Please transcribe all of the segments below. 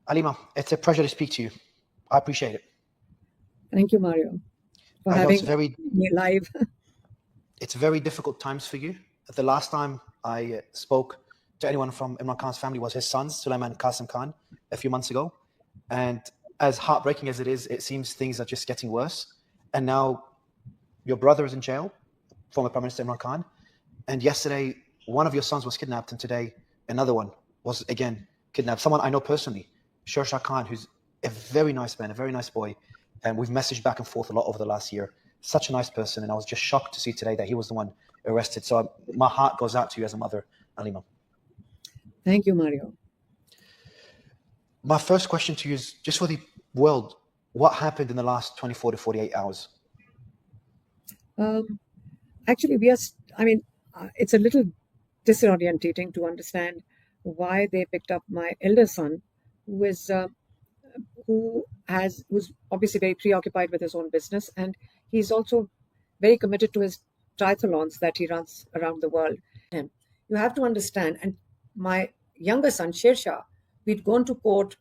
Alima, it's a pleasure to speak to you. I appreciate it. Thank you, Mario, for I know having me live. it's very difficult times for you. The last time I spoke to anyone from Imran Khan's family was his sons, Sulaiman and Qasim Khan, a few months ago. And as heartbreaking as it is, it seems things are just getting worse. And now your brother is in jail, former Prime Minister Imran Khan. And yesterday, one of your sons was kidnapped, and today another one was again kidnapped. Someone I know personally, Shah Khan, who's a very nice man, a very nice boy. And we've messaged back and forth a lot over the last year. Such a nice person. And I was just shocked to see today that he was the one arrested. So my heart goes out to you as a mother, Alima. Thank you, Mario. My first question to you is just for the world, what happened in the last 24 to 48 hours? Actually, it's a little disorientating to understand why they picked up my elder son, who's obviously very preoccupied with his own business, and he's also very committed to his triathlons that he runs around the world. And you have to understand, and my younger son, Shersha, we'd gone to court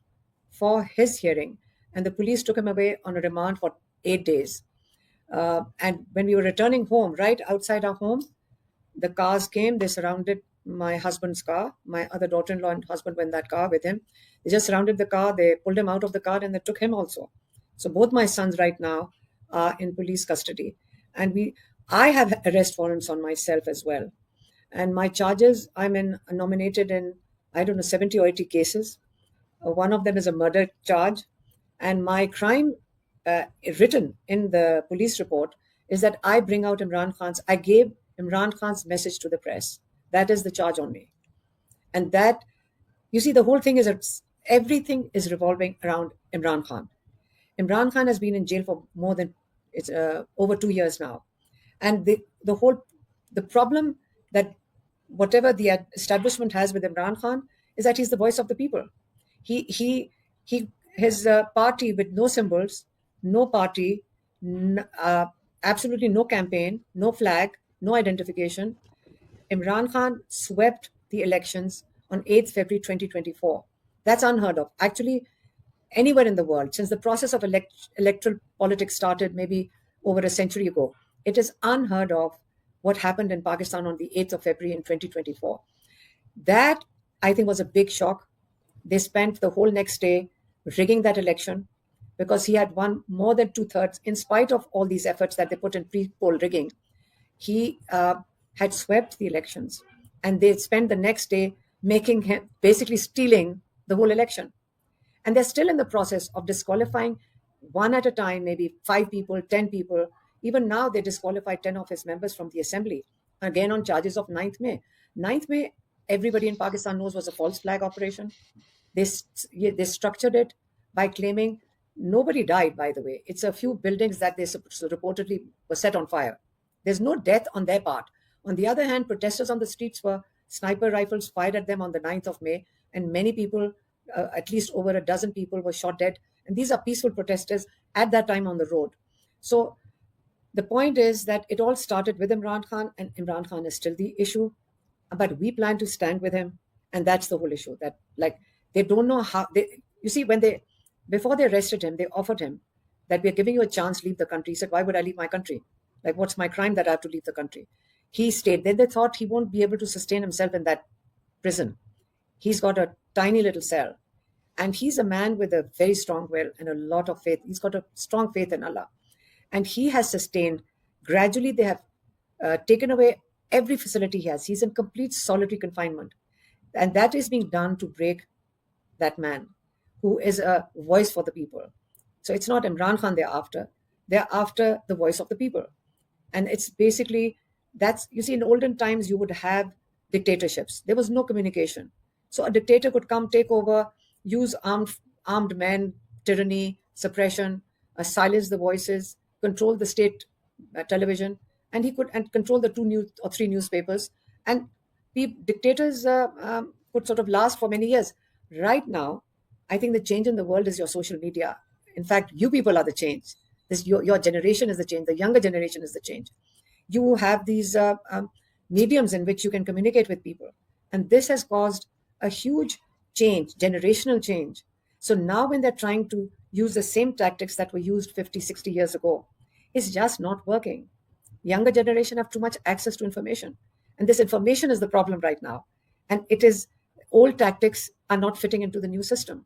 for his hearing, and the police took him away on a remand for 8 days. And when we were returning home, right outside our home, the cars came, they surrounded my husband's car. My other daughter-in-law and husband were in that car with him. They just surrounded the car, they pulled him out of the car, and they took him also. So both my sons right now are in police custody. And I have arrest warrants on myself as well. And my charges, nominated in, 70 or 80 cases. One of them is a murder charge. And my crime written in the police report is that I gave Imran Khan's message to the press. That is the charge on me. And that, you see, the whole thing is everything is revolving around Imran Khan. Imran Khan has been in jail for more than over 2 years now. And the problem that whatever the establishment has with Imran Khan is that he's the voice of the people. His party with no symbols, no party, absolutely no campaign, no flag, no identification. Imran Khan swept the elections on 8th February 2024. That's unheard of. Actually, anywhere in the world, since the process of electoral politics started maybe over a century ago, it is unheard of what happened in Pakistan on the 8th of February in 2024. That, I think, was a big shock. They spent the whole next day rigging that election because he had won more than 2/3, in spite of all these efforts that they put in pre-poll rigging. He had swept the elections, and they spent the next day making him basically stealing the whole election. And they're still in the process of disqualifying one at a time, maybe 5 people, 10 people. Even now, they disqualified 10 of his members from the assembly, again on charges of 9th May. 9th May, everybody in Pakistan knows, was a false flag operation. They structured it by claiming nobody died, by the way. It's a few buildings that they reportedly were set on fire. There's no death on their part. On the other hand, protesters on the streets were sniper rifles fired at them on the 9th of May, and many people, at least over a dozen people, were shot dead. And these are peaceful protesters at that time on the road. So the point is that it all started with Imran Khan, and Imran Khan is still the issue. But we plan to stand with him, and that's the whole issue. That, like, they don't know how. You see, before they arrested him, they offered him that we're giving you a chance, leave the country. He said, why would I leave my country? Like, what's my crime that I have to leave the country? He stayed. Then they thought he won't be able to sustain himself in that prison. He's got a tiny little cell. And he's a man with a very strong will and a lot of faith. He's got a strong faith in Allah. And he has sustained. Gradually, they have taken away every facility he has. He's in complete solitary confinement. And that is being done to break that man who is a voice for the people. So it's not Imran Khan they're after. They're after the voice of the people. And it's basically, you see, in olden times, you would have dictatorships. There was no communication. So a dictator could come, take over, use armed men, tyranny, suppression, silence the voices, control the state television, and he could control the 2 or 3 newspapers. And dictators could sort of last for many years. Right now, I think the change in the world is your social media. In fact, you people are the change. Your generation is the change. The younger generation is the change. You have these mediums in which you can communicate with people. And this has caused a huge change, generational change. So now when they're trying to use the same tactics that were used 50, 60 years ago, it's just not working. Younger generation have too much access to information. And this information is the problem right now. And it is old tactics are not fitting into the new system.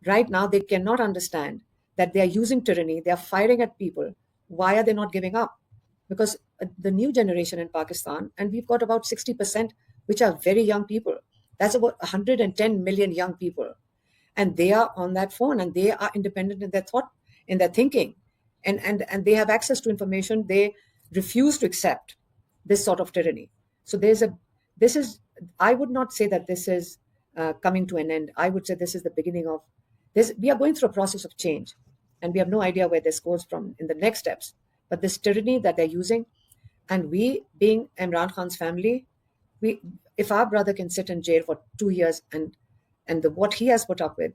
Right now, they cannot understand that they are using tyranny, they are firing at people. Why are they not giving up? Because the new generation in Pakistan, and we've got about 60%, which are very young people. That's about 110 million young people. And they are on that phone and they are independent in their thought, in their thinking. And they have access to information. They refuse to accept this sort of tyranny. So this is, I would not say that this is coming to an end. I would say this is the beginning of this. We are going through a process of change and we have no idea where this goes from in the next steps. But this tyranny that they're using, and we being Imran Khan's family, if our brother can sit in jail for 2 years and what he has put up with,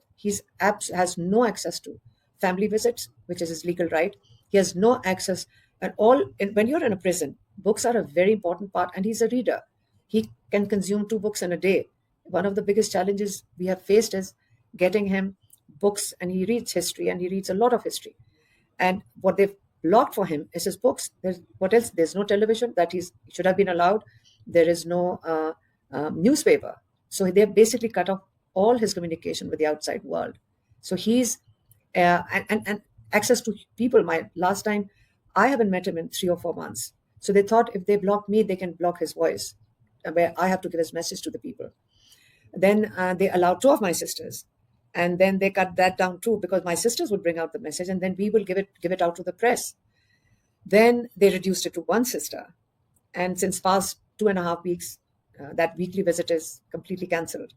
has no access to family visits, which is his legal right. He has no access at all. When you're in a prison, books are a very important part, and he's a reader. He can consume 2 books in a day. One of the biggest challenges we have faced is getting him books, and he reads history, and he reads a lot of history. And what they've blocked for him is his books. What else? There's no television that he should have been allowed. There is no newspaper. So they've basically cut off all his communication with the outside world. So he's and access to people. My last time, I haven't met him in 3 or 4 months. So they thought if they block me, they can block his voice, where I have to give his message to the people. Then they allowed 2 of my sisters, and then they cut that down too, because my sisters would bring out the message, and then we will give it out to the press. Then they reduced it to 1 sister, and since past 2.5 weeks, that weekly visit is completely cancelled.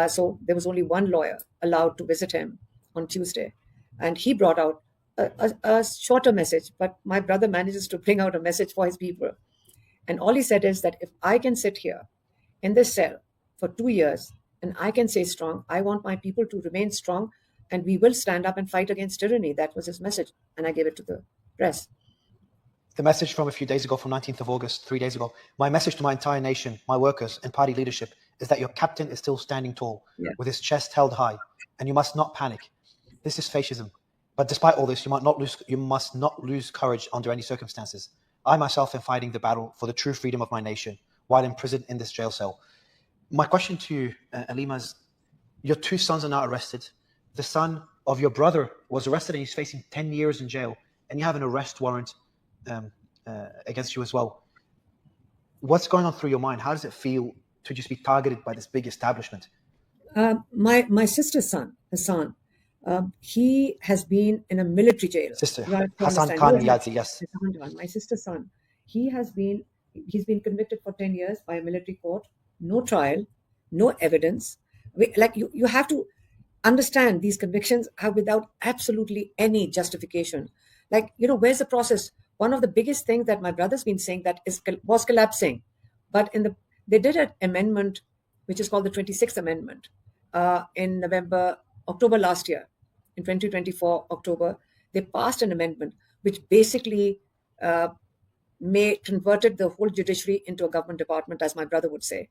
So there was only one lawyer allowed to visit him on Tuesday, and he brought out a shorter message, but my brother manages to bring out a message for his people. And all he said is that if I can sit here in this cell for 2 years and I can say strong, I want my people to remain strong, and we will stand up and fight against tyranny. That was his message, and I gave it to the press. The message from a few days ago, from 19th of August, 3 days ago, my message to my entire nation, my workers and party leadership, is that your captain is still standing tall, with his chest held high, and you must not panic. This is fascism. But despite all this, you must not lose courage under any circumstances. I myself am fighting the battle for the true freedom of my nation while imprisoned in this jail cell. My question to you, Alima, is your 2 sons are now arrested. The son of your brother was arrested and he's facing 10 years in jail, and you have an arrest warrant against you as well. What's going on through your mind? How does it feel to just be targeted by this big establishment? My sister's son, Hassan, he has been in a military jail. Sister, Hassan Khan Niyazi, yes. My sister's son, he's been convicted for 10 years by a military court, no trial, no evidence. You have to understand these convictions are without absolutely any justification. Where's the process? One of the biggest things that my brother's been saying that was collapsing, but they did an amendment, which is called the 26th Amendment, in October last year, in 2024, October, they passed an amendment which basically converted the whole judiciary into a government department, as my brother would say.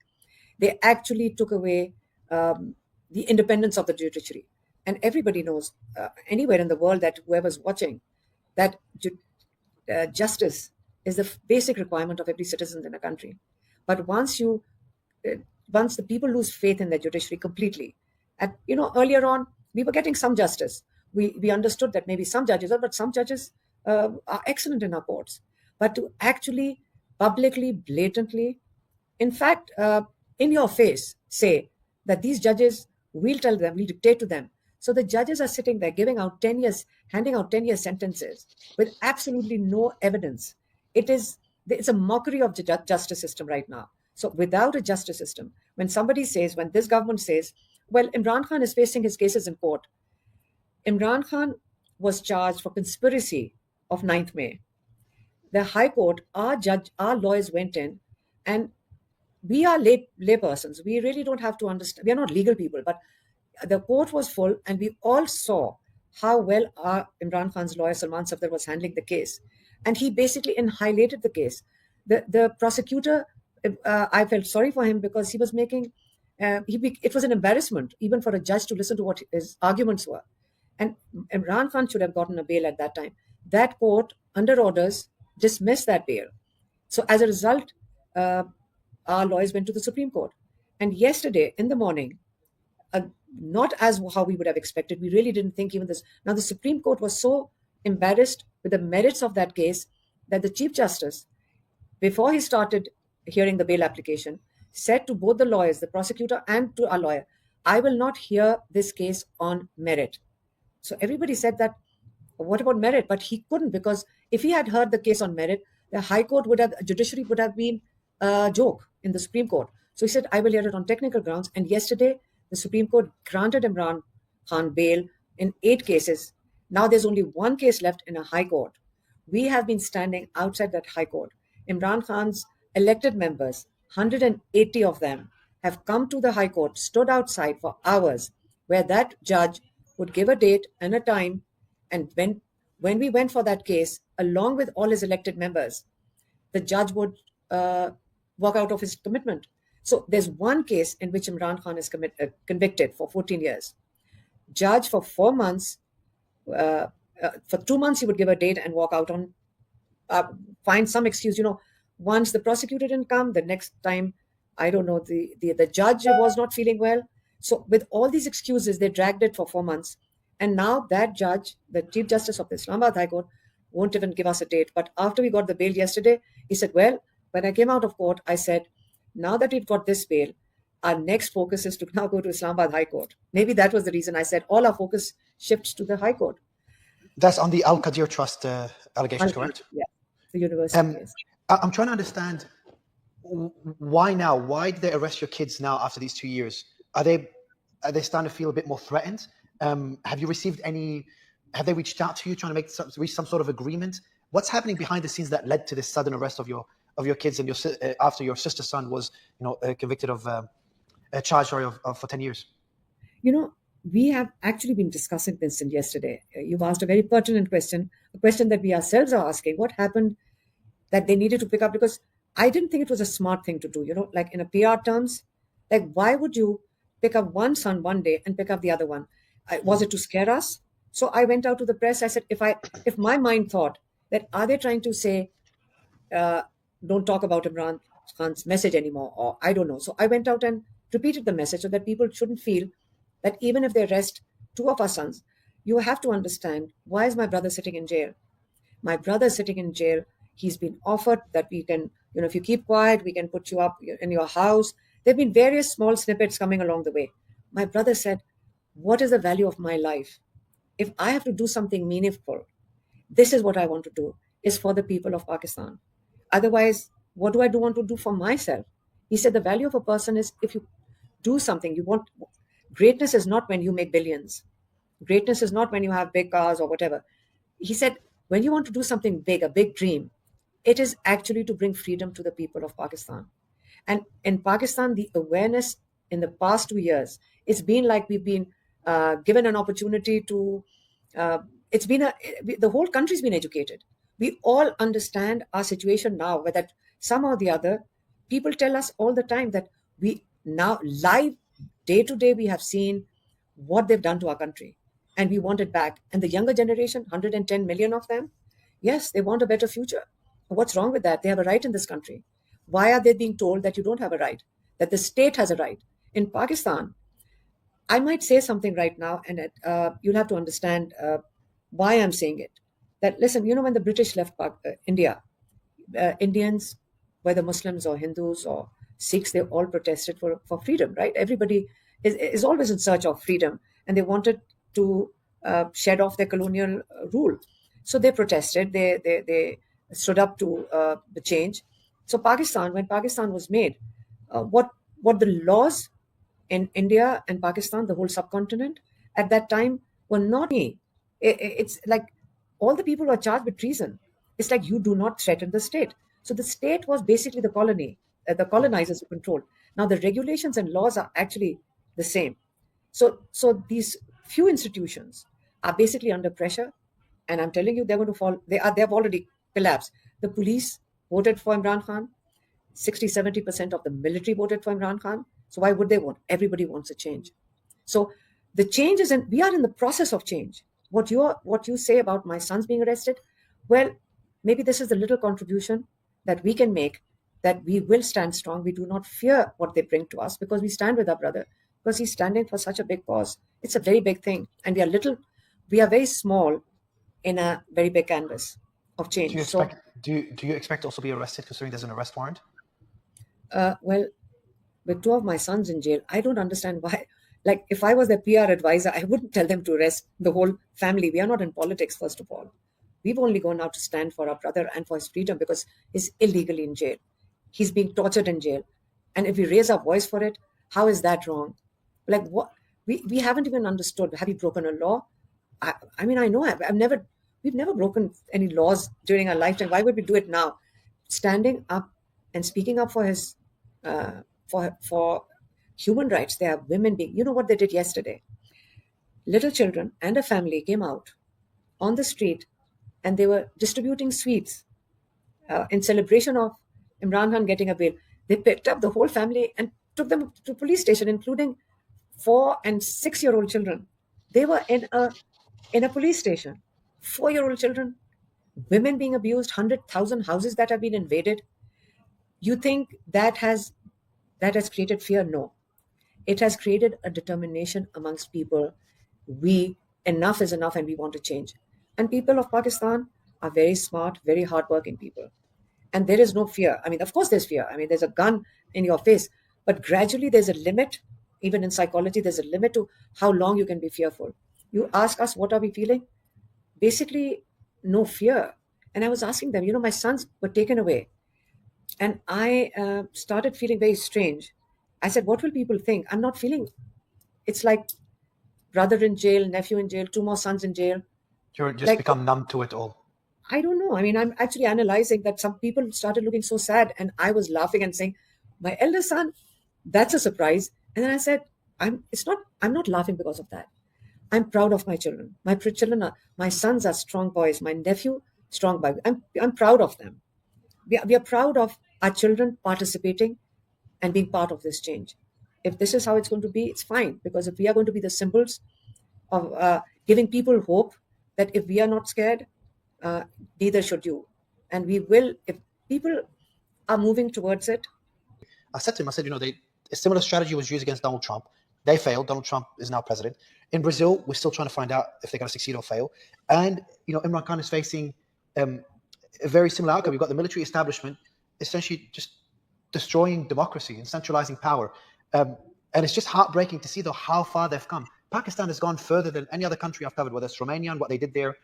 They actually took away the independence of the judiciary. And everybody knows, anywhere in the world, that whoever's watching, that justice is the basic requirement of every citizen in a country. But once the people lose faith in their judiciary completely, earlier on, we were getting some justice. We understood that maybe some judges are excellent in our courts. But to actually publicly, blatantly, in fact, in your face, say that these judges, we'll tell them, we'll dictate to them. So the judges are sitting there giving out 10 years, handing out 10-year sentences with absolutely no evidence. It's a mockery of the justice system right now. So without a justice system, when this government says, well, Imran Khan is facing his cases in court. Imran Khan was charged for conspiracy of 9th May. The High Court, our lawyers went in, and we are lay persons. We really don't have to understand. We are not legal people, but the court was full, and we all saw how well Imran Khan's lawyer, Salman Safdar, was handling the case. And he basically annihilated the case. The prosecutor, I felt sorry for him because he was making It was an embarrassment even for a judge to listen to what his arguments were. And Imran Khan should have gotten a bail at that time. That court, under orders, dismissed that bail. So as a result, uh, our lawyers went to the Supreme Court. And yesterday in the morning, uh, not as how we would have expected, we really didn't think even this. Now, the Supreme Court was so embarrassed with the merits of that case that the Chief Justice, before he started hearing the bail application, said to both the lawyers, the prosecutor and to our lawyer, I will not hear this case on merit. So everybody said that, what about merit? But he couldn't, because if he had heard the case on merit, the High Court would have, judiciary would have been a joke in the Supreme Court. So he said, I will hear it on technical grounds. And yesterday, the Supreme Court granted Imran Khan bail in 8 cases. Now there's only 1 case left in a High Court. We have been standing outside that High Court. Imran Khan's elected members, 180 of them, have come to the High Court, stood outside for hours, where that judge would give a date and a time. And when we went for that case, along with all his elected members, the judge would walk out of his commitment. So there's 1 case in which Imran Khan is convicted for 14 years. Judge for 4 months, for 2 months he would give a date and walk out on, find some excuse. Once the prosecutor didn't come, the next time, I don't know, the judge was not feeling well. So with all these excuses, they dragged it for 4 months. And now that judge, the Chief Justice of the Islamabad High Court, won't even give us a date. But after we got the bail yesterday, he said, well, when I came out of court, I said, now that we've got this bail, our next focus is to now go to Islamabad High Court. Maybe that was the reason I said all our focus shifts to the High Court. That's on the Al Qadir Trust allegations, correct? Yeah, the university. Yes. I'm trying to understand why now? Why did they arrest your kids now after these 2 years? Are they starting to feel a bit more threatened? Have you received any? Have they reached out to you trying to reach some sort of agreement? What's happening behind the scenes that led to this sudden arrest of your kids and after your sister's son was convicted of charged for 10 years? We have actually been discussing this since yesterday. You've asked a very pertinent question, a question that we ourselves are asking. What happened that they needed to pick up? Because I didn't think it was a smart thing to do, like in a PR terms, like why would you pick up one son one day and pick up the other one? Was it to scare us? So I went out to the press. I said, if my mind thought that are they trying to say, don't talk about Imran Khan's message anymore, or I don't know. So I went out and repeated the message so that people shouldn't feel that even if they arrest 2 of our sons, you have to understand, why is my brother sitting in jail? My brother is sitting in jail. He's been offered that we can, if you keep quiet, we can put you up in your house. There have been various small snippets coming along the way. My brother said, what is the value of my life? If I have to do something meaningful, this is what I want to do, is for the people of Pakistan. Otherwise, what do I want to do for myself? He said the value of a person is if you do something, greatness is not when you make billions. Greatness is not when you have big cars or whatever. He said, when you want to do something big, a big dream, it is actually to bring freedom to the people of Pakistan. And in Pakistan, the awareness in the past 2 years, it's been like we've been given an opportunity to, the whole country's been educated. We all understand our situation now, whether somehow or the other, people tell us all the time that we now live day to day, we have seen what they've done to our country and we want it back. And the younger generation, 110 million of them, yes, they want a better future. What's wrong with that? They have a right in this country. Why are they being told that you don't have a right, that the state has a right? In Pakistan, I might say something right now, and you'll have to understand why I'm saying it. That, listen, when the British left India, Indians, whether Muslims or Hindus or Sikhs, they all protested for freedom, right? Everybody is always in search of freedom, and they wanted to shed off their colonial rule. So they protested, they stood up to the change. So Pakistan, when Pakistan was made, what the laws in India and Pakistan, the whole subcontinent, at that time were not me. It's like all the people who are charged with treason. It's like you do not threaten the state. So the state was basically the colony, the colonizers who controlled. Now the regulations and laws are actually the same. So these few institutions are basically under pressure, and I'm telling you, they're going to fall. They have already collapsed. The police voted for Imran Khan. 60-70% of the military voted for Imran Khan. So why would they want? Everybody wants a change. So the change is, and we are in the process of change. What you say about my sons being arrested, well, maybe this is the little contribution that we can make, that we will stand strong. We do not fear what they bring to us, because we stand with our brother, because he's standing for such a big cause. It's a very big thing, and we are very small in a very big canvas of change. Do you expect do you expect to also be arrested, considering there's an arrest warrant? Well, with two of my sons in jail, I don't understand why. Like, if I was their PR advisor, I wouldn't tell them to arrest the whole family. We are not in politics, first of all. We've only gone out to stand for our brother and for his freedom, because he's illegally in jail. He's being tortured in jail. And if we raise our voice for it, how is that wrong? Like, what? We haven't even understood. Have you broken a law? I mean, I know we've never broken any laws during our lifetime. Why would we do it now? Standing up and speaking up for his, for human rights. There are women being, you know what they did yesterday? Little children and a family came out on the street, and they were distributing sweets in celebration of Imran Khan getting a bail. They picked up the whole family and took them to police station, including 4 and 6-year-old children. They were in a police station. 4-year-old children, women being abused, 100,000 houses that have been invaded. You think that has created fear? No. It has created a determination amongst people. Enough is enough, and we want to change. And people of Pakistan are very smart, very hardworking people. And there is no fear. I mean, of course there's fear. I mean, there's a gun in your face, but gradually there's a limit. Even in psychology, there's a limit to how long you can be fearful. You ask us, what are we feeling? Basically, no fear. And I was asking them, my sons were taken away. And I started feeling very strange. I said, what will people think? I'm not feeling, it's like brother in jail, nephew in jail, 2 more sons in jail. You're just become numb to it all. I don't know. I mean, I'm actually analyzing that some people started looking so sad, and I was laughing and saying, my eldest son, that's a surprise. And then I said, I'm not laughing because of that. I'm proud of my children. My sons are strong boys. My nephew, strong boy. I'm proud of them. We are proud of our children participating and being part of this change. If this is how it's going to be, it's fine. Because if we are going to be the symbols of giving people hope that if we are not scared, neither should you. And we will, if people are moving towards it. I said to him, a similar strategy was used against Donald Trump. They failed. Donald Trump is now president. In Brazil, we're still trying to find out if they're going to succeed or fail. And, Imran Khan is facing a very similar outcome. You've got the military establishment essentially just destroying democracy and centralizing power. And it's just heartbreaking to see, though, how far they've come. Pakistan has gone further than any other country I've covered, whether it's Romania and what they did there,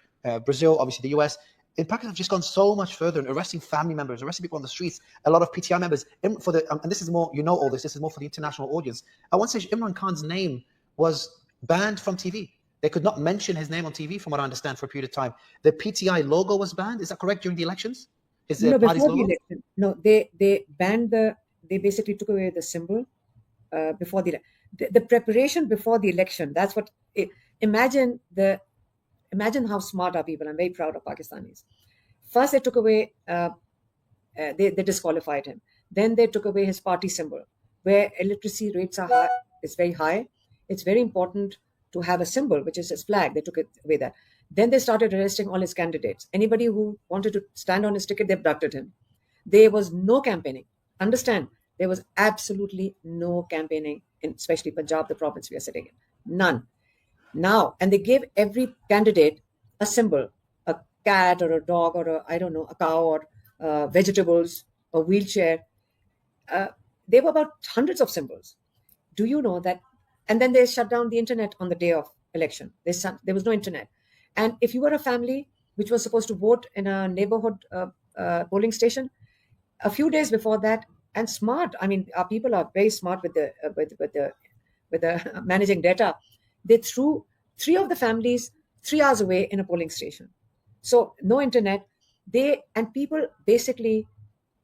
Brazil, obviously the US. In Pakistan, have just gone so much further in arresting family members, arresting people on the streets, a lot of PTI members. And this is more, all this is more for the international audience. At one stage, Imran Khan's name was banned from TV. They could not mention his name on TV, from what I understand, for a period of time. The PTI logo was banned. Is that correct, during the elections? No, before the election. No, they banned they basically took away the symbol before the preparation before the election. That's what, imagine how smart our people. I'm very proud of Pakistanis. First, they took away, they disqualified him. Then they took away his party symbol, where illiteracy rates are high. It's very high. It's very important to have a symbol, which is his flag. They took it away there. Then they started arresting all his candidates. Anybody who wanted to stand on his ticket, they abducted him. There was no campaigning. Understand, there was absolutely no campaigning, in especially Punjab, the province we are sitting in. None. Now, and they gave every candidate a symbol, a cat or a dog or a cow or vegetables, a wheelchair. There were about hundreds of symbols. Do you know that? And then they shut down the internet on the day of election. There was no internet. And if you were a family which was supposed to vote in a neighborhood polling station, a few days before that, and smart, I mean, our people are very smart with the managing data. They threw 3 of the families 3 hours away in a polling station. So no internet. People basically,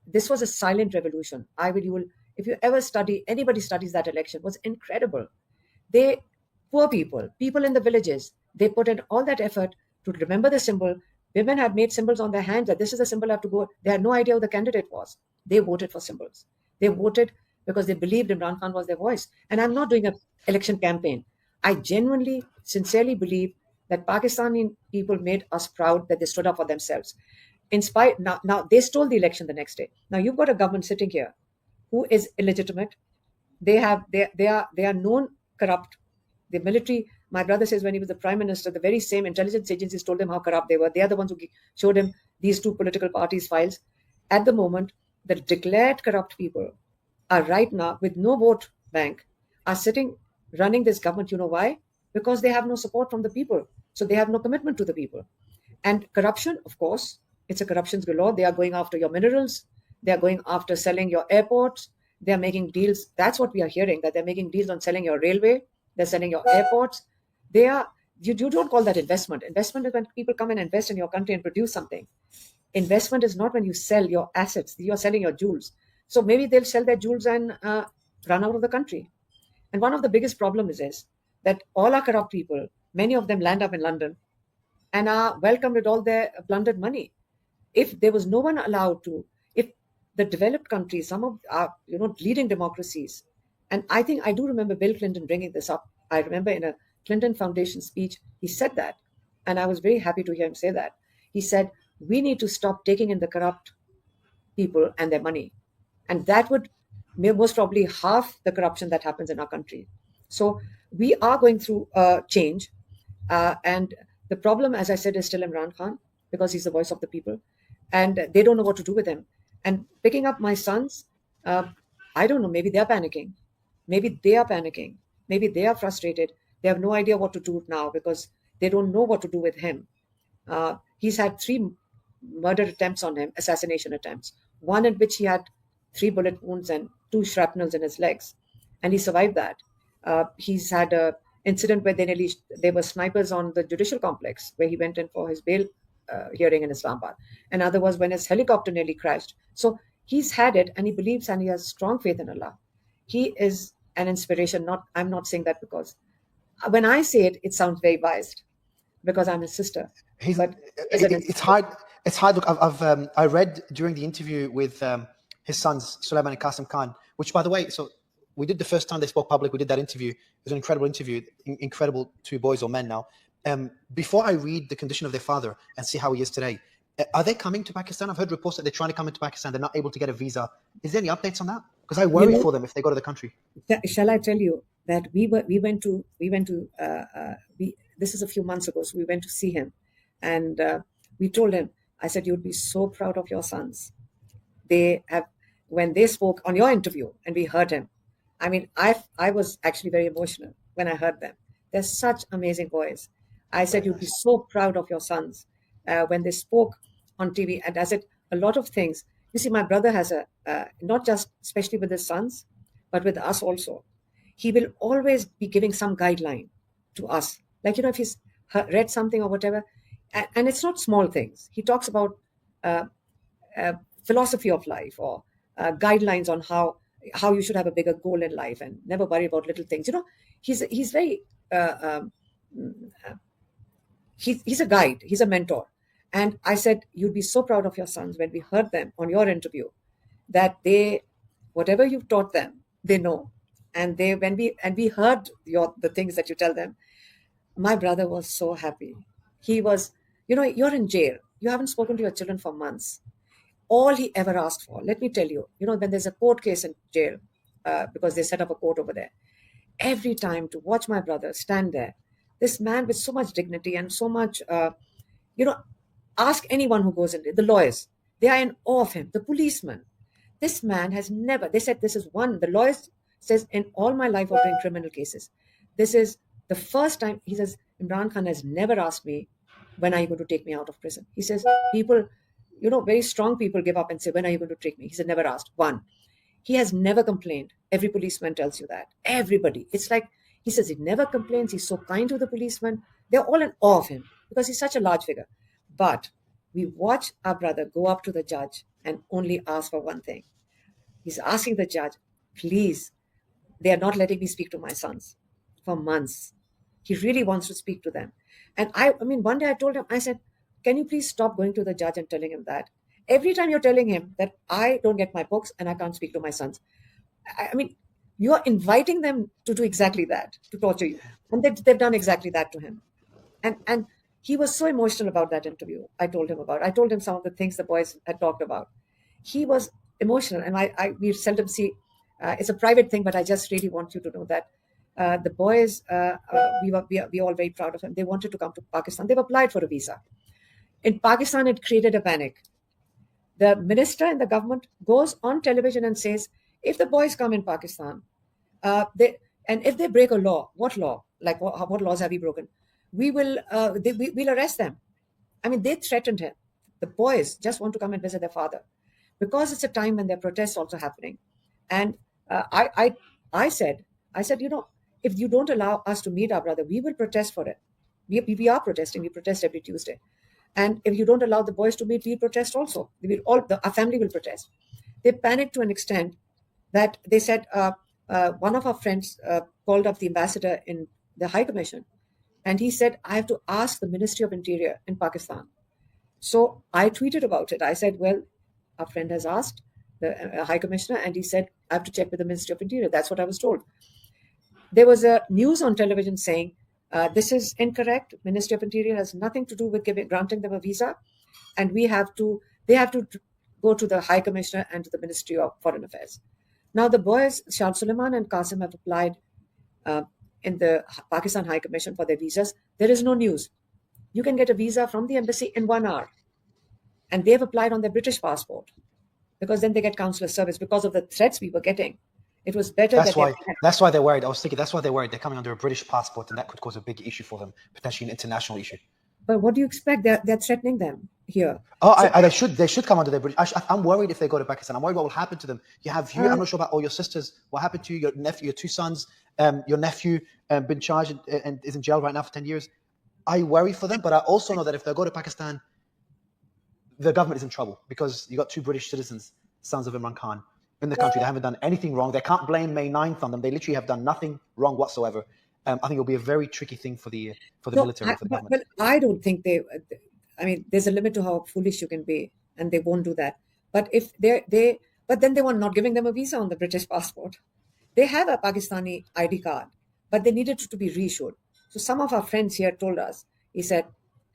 this was a silent revolution. If you ever anybody studies that election, was incredible. Poor people in the villages, they put in all that effort to remember the symbol. Women had made symbols on their hands that this is the symbol I have to go. They had no idea who the candidate was. They voted for symbols. They voted because they believed Imran Khan was their voice. And I'm not doing an election campaign. I genuinely, sincerely believe that Pakistani people made us proud that they stood up for themselves. In spite now they stole the election the next day. Now you've got a government sitting here who is illegitimate. They are known corrupt. The military, my brother says, when he was the prime minister, the very same intelligence agencies told him how corrupt they were. They are the ones who showed him these two political parties' files. At the moment, the declared corrupt people are right now, with no vote bank, are sitting running this government. You know why? Because they have no support from the people. So they have no commitment to the people. And corruption, of course, it's a corruptions galore. They are going after your minerals. They are going after selling your airports. They are making deals. That's what we are hearing, that they're making deals on selling your railway. They're selling your airports. They are, you don't call that investment. Investment is when people come and invest in your country and produce something. Investment is not when you sell your assets. You're selling your jewels. So maybe they'll sell their jewels and run out of the country. And one of the biggest problems is that all our corrupt people, many of them land up in London and are welcomed with all their plundered money. If there was no one allowed to, if the developed countries, some of our leading democracies, and I think I do remember Bill Clinton bringing this up. I remember in a Clinton Foundation speech, he said that, and I was very happy to hear him say that. He said, we need to stop taking in the corrupt people and their money. And that would most probably half the corruption that happens in our country. So we are going through a change. And the problem, as I said, is still Imran Khan, because he's the voice of the people. And they don't know what to do with him. And picking up my sons, I don't know, maybe they're panicking. Maybe they are panicking. Maybe they are frustrated. They have no idea what to do now because they don't know what to do with him. He's had 3 murder attempts on him, assassination attempts, one in which he had 3 bullet wounds and 2 shrapnels in his legs, and he survived that. He's had an incident where there were snipers on the judicial complex where he went in for his bail hearing in Islamabad. Another was when his helicopter nearly crashed. So he's had it, and he believes and he has strong faith in Allah. He is an inspiration. I'm not saying that because when I say it, it sounds very biased because I'm his sister. But it's hard. It's hard. Look, I read during the interview with his sons, Sulaiman and Qasim Khan, which, by the way, so we did the first time they spoke public. We did that interview. It was an incredible interview. Incredible 2 boys or men now. Before I read the condition of their father and see how he is today, are they coming to Pakistan? I've heard reports that they're trying to come into Pakistan. They're not able to get a visa. Is there any updates on that? Because I worry for them if they go to the country. Shall I tell you that we went to this is a few months ago, so we went to see him, and we told him, I said, you'd be so proud of your sons. When they spoke on your interview and we heard him, I mean, I was actually very emotional when I heard them. They're such amazing boys. I said, you'd be so proud of your sons when they spoke on TV. And I said, a lot of things. You see, my brother has not just especially with his sons, but with us also. He will always be giving some guideline to us. Like, if he's read something or whatever, and it's not small things. He talks about philosophy of life or guidelines on how you should have a bigger goal in life and never worry about little things. He's very he's a guide. He's a mentor. And I said, you'd be so proud of your sons when we heard them on your interview, that whatever you've taught them, they know. And we heard the things that you tell them. My brother was so happy. He was, you're in jail. You haven't spoken to your children for months. All he ever asked for, let me tell you, when there's a court case in jail, because they set up a court over there, every time to watch my brother stand there, this man with so much dignity and so much, ask anyone who goes in there, the lawyers, they are in awe of him, the policeman. This man has never, they said the lawyers says, in all my life of doing criminal cases, this is the first time, he says, Imran Khan has never asked me, when are you going to take me out of prison? He says, people, very strong people give up and say, when are you going to take me? He said, never asked. One, he has never complained. Every policeman tells you that. Everybody. It's like, he says he never complains. He's so kind to the policeman. They're all in awe of him because he's such a large figure. But we watch our brother go up to the judge and only ask for one thing. He's asking the judge, please, they are not letting me speak to my sons for months. He really wants to speak to them. And I mean, one day I told him, I said, can you please stop going to the judge and telling him that? Every time you're telling him that I don't get my books and I can't speak to my sons. I mean, you are inviting them to do exactly that, to torture you. And they've done exactly that to him. And he was so emotional about that interview. I told him about. I told him some of the things the boys had talked about. He was emotional, and we seldom see. It's a private thing, but I just really want you to know that the boys, we are all very proud of them. They wanted to come to Pakistan. They've applied for a visa. In Pakistan, it created a panic. The minister in the government goes on television and says, if the boys come in Pakistan, and if they break a law, what law? Like what laws have we broken? We'll arrest them. I mean, they threatened him. The boys just want to come and visit their father because it's a time when there are protests also happening. And I said, if you don't allow us to meet our brother, we will protest for it. We are protesting. We protest every Tuesday. And if you don't allow the boys to meet, we protest also. Our family will protest. They panicked to an extent that they said, one of our friends called up the ambassador in the High Commission, and he said, I have to ask the Ministry of Interior in Pakistan. So I tweeted about it. I said, well, our friend has asked the High Commissioner, and he said, I have to check with the Ministry of Interior. That's what I was told. There was a news on television saying, this is incorrect. Ministry of Interior has nothing to do with granting them a visa, and they have to go to the High Commissioner and to the Ministry of Foreign Affairs. Now the boys, Shah Suleiman and Qasim, have applied in the Pakistan High Commission for their visas. There is no news. You can get a visa from the embassy in 1 hour, and they've applied on their British passport because then they get consular service because of the threats we were getting. It was better. That's why they're worried. I was thinking that's why they're worried. They're coming under a British passport, and that could cause a big issue for them, potentially an international issue. But what do you expect? They're threatening them here. They should come under their British. I'm worried if they go to Pakistan. I'm worried what will happen to them. I'm not sure about all your sisters. What happened to you? Your nephew, your 2 sons. Your nephew been charged and is in jail right now for 10 years. I worry for them, but I also know that if they go to Pakistan, the government is in trouble because you got 2 British citizens, sons of Imran Khan, in the country. They haven't done anything wrong. They can't blame May 9th on them. They literally have done nothing wrong whatsoever. I think it'll be a very tricky thing for the military, for the government. Well, I don't think there's a limit to how foolish you can be, and they won't do that. But if but then they were not giving them a visa on the British passport. They have a Pakistani ID card, but they needed to be reissued. So some of our friends here told us, he said,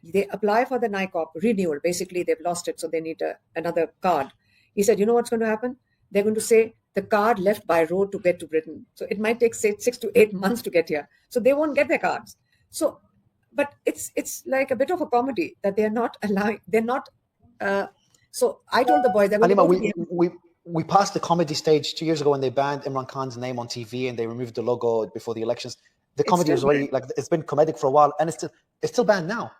they apply for the NICOP renewal. Basically, they've lost it, so they need another card. He said, you know what's going to happen? They're going to say the card left by road to get to Britain. So it might take, say, 6 to 8 months to get here. So they won't get their cards. So, but it's like a bit of a comedy that they're not allowing. They're not. So I told the boys that Alima, we passed the comedy stage 2 years ago when they banned Imran Khan's name on TV and they removed the logo before the elections. The comedy was already it's been comedic for a while, and it's still banned now.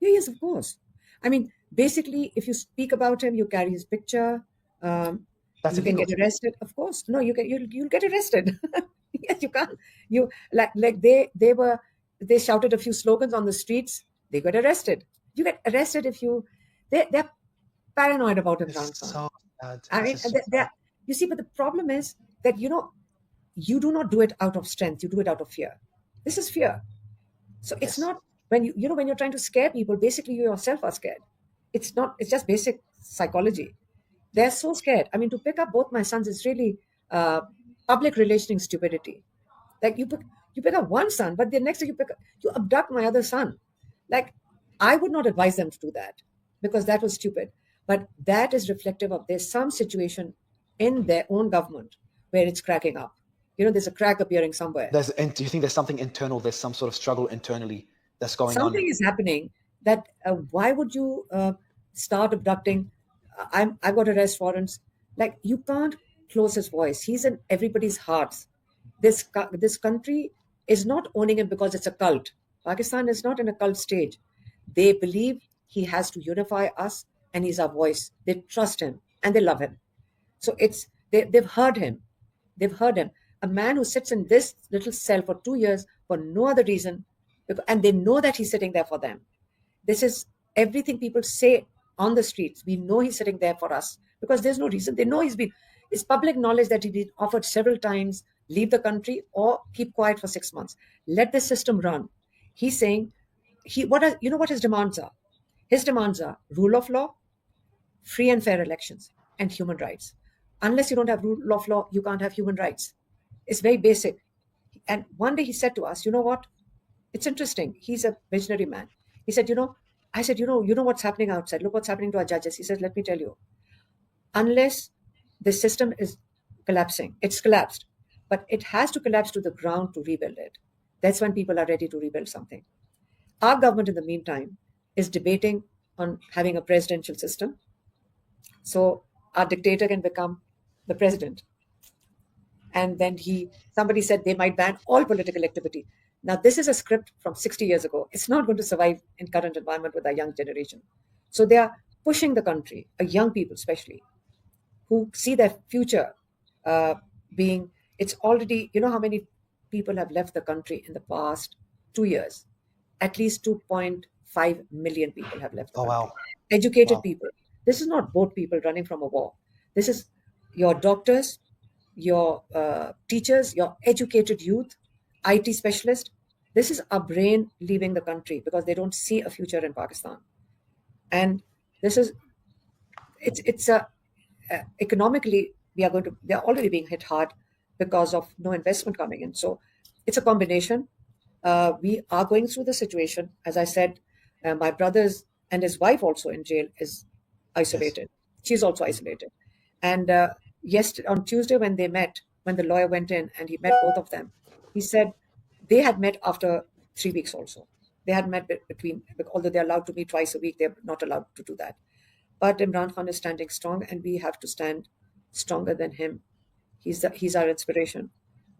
Yes, of course. I mean, basically, if you speak about him, you carry his picture. That's you can get arrested. Of course, no, you'll get arrested. Yes, you can't. You like they shouted a few slogans on the streets. They got arrested. You get arrested if they're paranoid about Imran Khan. So bad. I mean, you see, but the problem is that you do not do it out of strength. You do it out of fear. This is fear. So it's not when when you're trying to scare people. Basically, you yourself are scared. It's not. It's just basic psychology. They're so scared. I mean, to pick up both my sons is really public relationing stupidity. Like you pick up one son, but the next day you abduct my other son. Like I would not advise them to do that because that was stupid. But that is reflective of there's some situation in their own government where it's cracking up. There's a crack appearing somewhere. Do you think there's something internal? There's some sort of struggle internally that's going on? Something is happening that why would you start abducting? I got arrest warrants. Like you can't close his voice. He's in everybody's hearts. This country is not owning him because it's a cult. Pakistan is not in a cult stage. They believe he has to unify us and he's our voice. They trust him and they love him. So they've heard him. They've heard him. A man who sits in this little cell for 2 years for no other reason, and they know that he's sitting there for them. This is everything people say on the streets. We know he's sitting there for us because there's no reason. They know it's public knowledge that he's been offered several times, leave the country or keep quiet for 6 months. Let the system run. He's saying, what his demands are? His demands are rule of law, free and fair elections, and human rights. unless you don't have rule of law, you can't have human rights. It's very basic. And one day he said to us, you know what? It's interesting. He's a visionary man. He said, I said, you know what's happening outside. Look what's happening to our judges. He says, let me tell you, unless the system is collapsing, it's collapsed, but it has to collapse to the ground to rebuild it. That's when people are ready to rebuild something. Our government, in the meantime, is debating on having a presidential system. So our dictator can become the president. And then somebody said they might ban all political activity. Now, this is a script from 60 years ago. It's not going to survive in current environment with our young generation. So they are pushing the country, young people especially, who see their future being, it's already, how many people have left the country in the past 2 years? At least 2.5 million people have left the Oh, country. wow. Educated Wow. people. This is not boat people running from a war. This is your doctors, your teachers, your educated youth, IT specialists. This is a brain leaving the country because they don't see a future in Pakistan. And this is, it's a economically, they're already being hit hard because of no investment coming in. So it's a combination. We are going through the situation. As I said, my brother's and his wife also in jail is Yes. isolated. She's also isolated. And on Tuesday when they met, when the lawyer went in and he met both of them, he said they had met after 3 weeks also. They had met between, although they're allowed to meet twice a week, they're not allowed to do that. But Imran Khan is standing strong, and we have to stand stronger than him. He's our inspiration,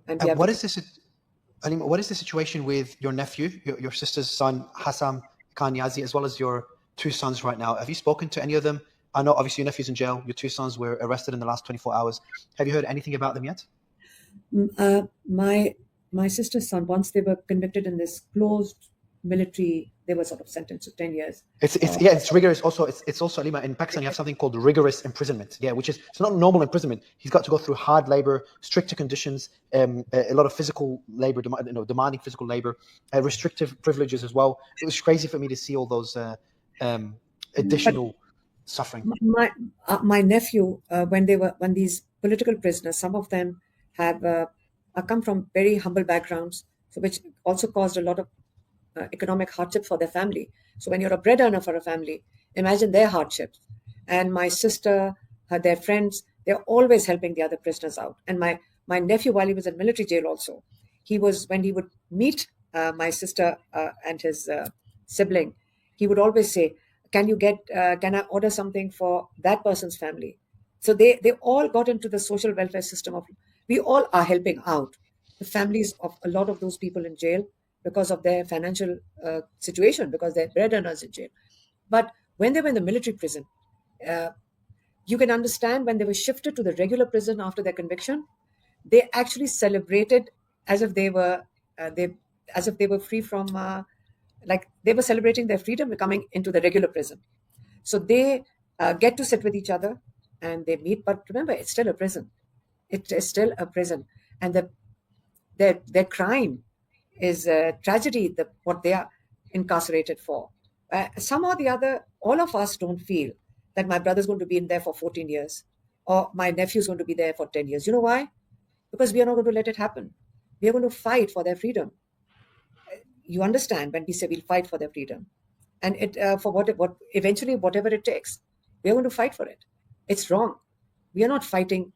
and we have to. What is this, Alima, what is the situation with your nephew, your sister's son, Hassan Khan Yazi, as well as your two sons right now? Have you spoken to any of them? I know obviously your nephew's in jail. Your two sons were arrested in the last 24 hours. Have you heard anything about them yet? My sister's son, once they were convicted in this closed military, they were sort of sentenced to 10 years. It's rigorous. Also, it's also, Alima, in Pakistan you have something called rigorous imprisonment. Yeah, which is, it's not normal imprisonment. He's got to go through hard labor, stricter conditions, a lot of physical labor, demanding physical labor, restrictive privileges as well. It was crazy for me to see all those additional suffering. My nephew, when these political prisoners, some of them have come from very humble backgrounds, so which also caused a lot of economic hardship for their family. So when you're a bread earner for a family, imagine their hardships. And my sister, their friends, they're always helping the other prisoners out. And my nephew, while he was in military jail also, when he would meet my sister and his sibling, he would always say, can I order something for that person's family? So they all got into the social welfare system we all are helping out the families of a lot of those people in jail because of their financial situation, because they're bread earners in jail. But when they were in the military prison, you can understand when they were shifted to the regular prison after their conviction, they actually celebrated as if they were free from like they were celebrating their freedom coming into the regular prison. So they get to sit with each other and they meet. But remember, it's still a prison. It is still a prison, and their crime is a tragedy. What they are incarcerated for. Somehow or the other, all of us don't feel that my brother's going to be in there for 14 years or my nephew's going to be there for 10 years. You know why? Because we are not going to let it happen. We are going to fight for their freedom. You understand when we say we'll fight for their freedom, and for what eventually whatever it takes, we are going to fight for it. It's wrong. We are not fighting.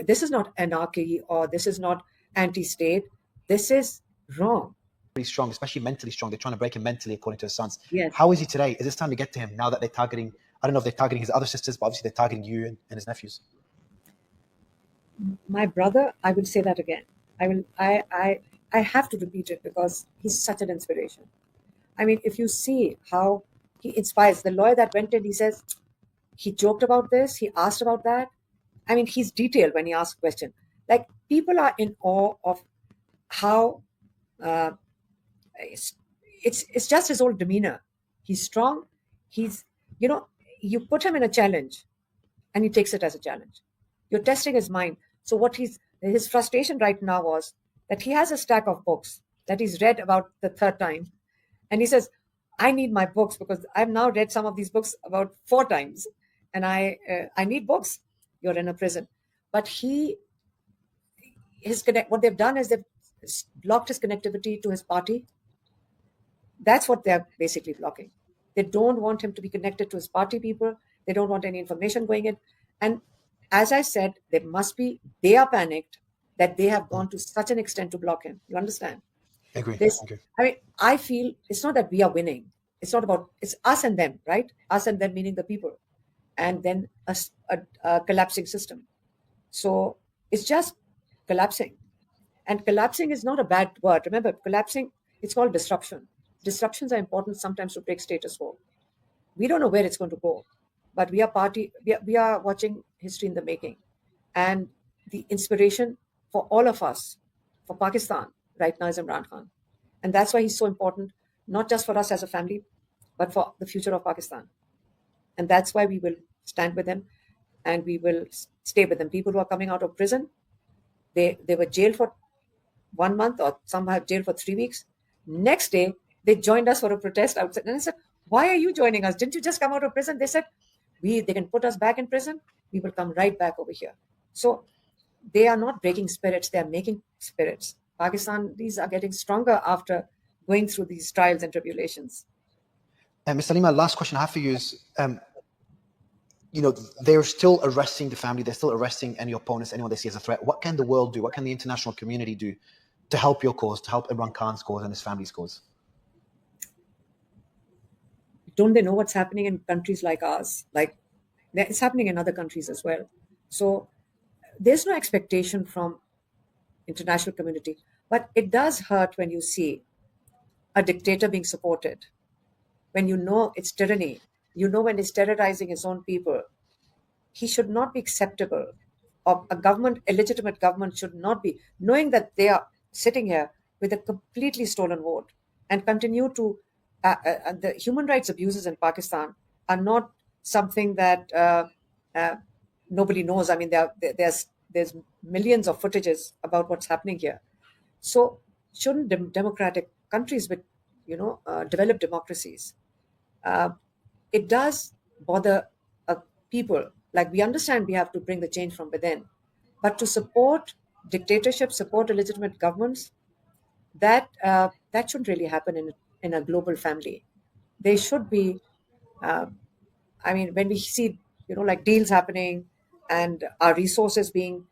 This is not anarchy or this is not anti-state. This is wrong. Pretty strong, especially mentally strong. They're trying to break him mentally, according to his sons. Yes. How is he today? Is this time to get to him now that they're targeting? I don't know if they're targeting his other sisters, but obviously they're targeting you and his nephews. My brother, I will say that again. I have to repeat it because he's such an inspiration. I mean, if you see how he inspires the lawyer that went in, he says he joked about this, he asked about that. I mean, he's detailed when he asks question. Like people are in awe of how uh, it's just his whole demeanor. He's strong. He's you put him in a challenge, and he takes it as a challenge. You're testing his mind. So what his frustration right now was that he has a stack of books that he's read about the third time, and he says, "I need my books because I've now read some of these books about 4 times, and I need books." You're in a prison, but what they've done is they've blocked his connectivity to his party. That's what they're basically blocking. They don't want him to be connected to his party people. They don't want any information going in. And as I said, they are panicked that they have gone to such an extent to block him. You understand? I agree. I feel it's not that we are winning. It's us and them, right? Us and them meaning the people. And then a collapsing system. So it's just collapsing. And collapsing is not a bad word. Remember, collapsing, it's called disruption. Disruptions are important sometimes to break status quo. We don't know where it's going to go, but we are watching history in the making. And the inspiration for all of us, for Pakistan right now, is Imran Khan. And that's why he's so important, not just for us as a family, but for the future of Pakistan. And that's why we will stand with him and we will stay with them. People who are coming out of prison, they were jailed for 1 month, or some have jailed for 3 weeks. Next day, they joined us for a protest outside. And I said, why are you joining us? Didn't you just come out of prison? They said, they can put us back in prison. We will come right back over here. So they are not breaking spirits. They are making spirits. These are getting stronger after going through these trials and tribulations. Ms. Alima, last question I have for you is, they're still arresting the family. They're still arresting any opponents, anyone they see as a threat. What can the world do? What can the international community do to help your cause, to help Imran Khan's cause and his family's cause? Don't they know what's happening in countries like ours? Like, it's happening in other countries as well. So there's no expectation from international community, but it does hurt when you see a dictator being supported, when you know it's tyranny, when he's terrorizing his own people. He should not be acceptable. Of a legitimate government should not be, knowing that they are sitting here with a completely stolen vote and continue to, the human rights abuses in Pakistan are not something that nobody knows. I mean, there's millions of footages about what's happening here. So shouldn't democratic countries with, developed democracies, it does bother people. Like, we understand we have to bring the change from within, but to support dictatorship, support illegitimate governments, that shouldn't really happen in a global family. They should be. When we see, like deals happening and our resources being,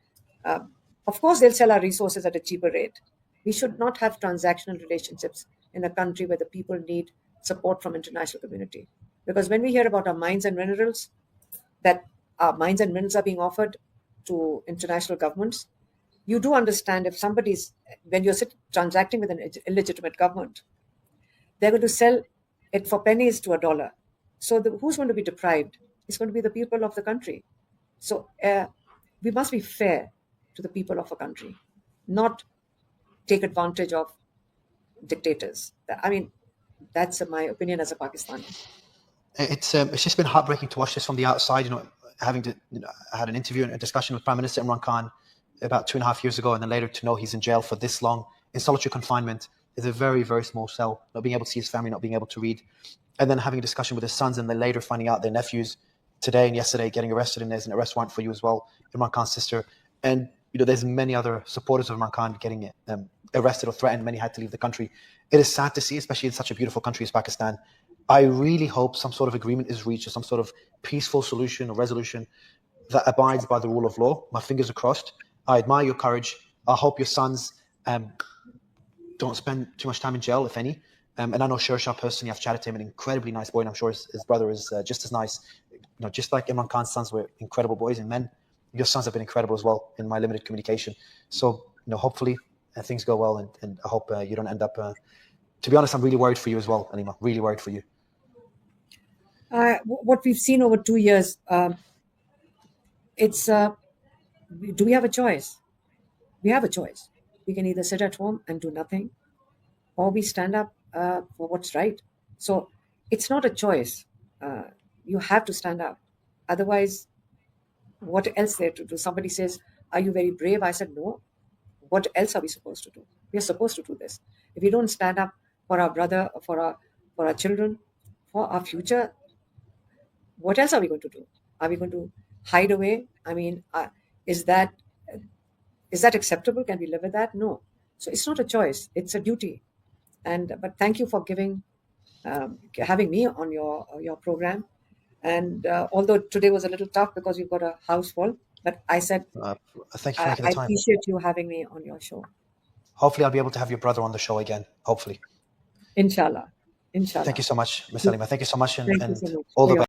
of course, they'll sell our resources at a cheaper rate. We should not have transactional relationships in a country where the people need support from international community. Because when we hear about our mines and minerals, that our mines and minerals are being offered to international governments, you do understand when you're transacting with an illegitimate government, they're going to sell it for pennies to $1. So who's going to be deprived? It's going to be the people of the country. So we must be fair to the people of a country, not take advantage of dictators. I mean, that's my opinion as a Pakistani. It's just been heartbreaking to watch this from the outside. I had an interview and a discussion with Prime Minister Imran Khan about 2.5 years ago, and then later to know he's in jail for this long in solitary confinement is a very, very small cell. Not being able to see his family, not being able to read, and then having a discussion with his sons, and then later finding out their nephews today and yesterday getting arrested, and there's an arrest warrant for you as well, Imran Khan's sister, and there's many other supporters of Imran Khan getting arrested or threatened. Many had to leave the country. It is sad to see, especially in such a beautiful country as Pakistan. I really hope some sort of agreement is reached, or some sort of peaceful solution or resolution that abides by the rule of law. My fingers are crossed. I admire your courage. I hope your sons don't spend too much time in jail, if any. And I know Shershaw personally. I've chatted to him, an incredibly nice boy, and I'm sure his brother is just as nice. Just like Imran Khan's sons were incredible boys and men, your sons have been incredible as well in my limited communication. So, hopefully things go well, and I hope you don't end up... to be honest, I'm really worried for you as well, Alima. Really worried for you. What we've seen over 2 years, it's... do we have a choice? We have a choice. We can either sit at home and do nothing, or we stand up for what's right. So it's not a choice. You have to stand up. Otherwise, what else there to do? Somebody says, are you very brave? I said, no. What else are we supposed to do? We are supposed to do this. If we don't stand up for our brother, for our children, for our future, what else are we going to do? Are we going to hide away? I mean, Is that acceptable? Can we live with that? No. So it's not a choice; it's a duty. But thank you for having me on your program. And although today was a little tough because you've got a house full, but I said Thank you for I making the time. appreciate you having me on your show. Hopefully, I'll be able to have your brother on the show again. Hopefully. Inshallah. Inshallah. Thank you so much, Miss Alima. Thank you so much, Thank you and so much all for the your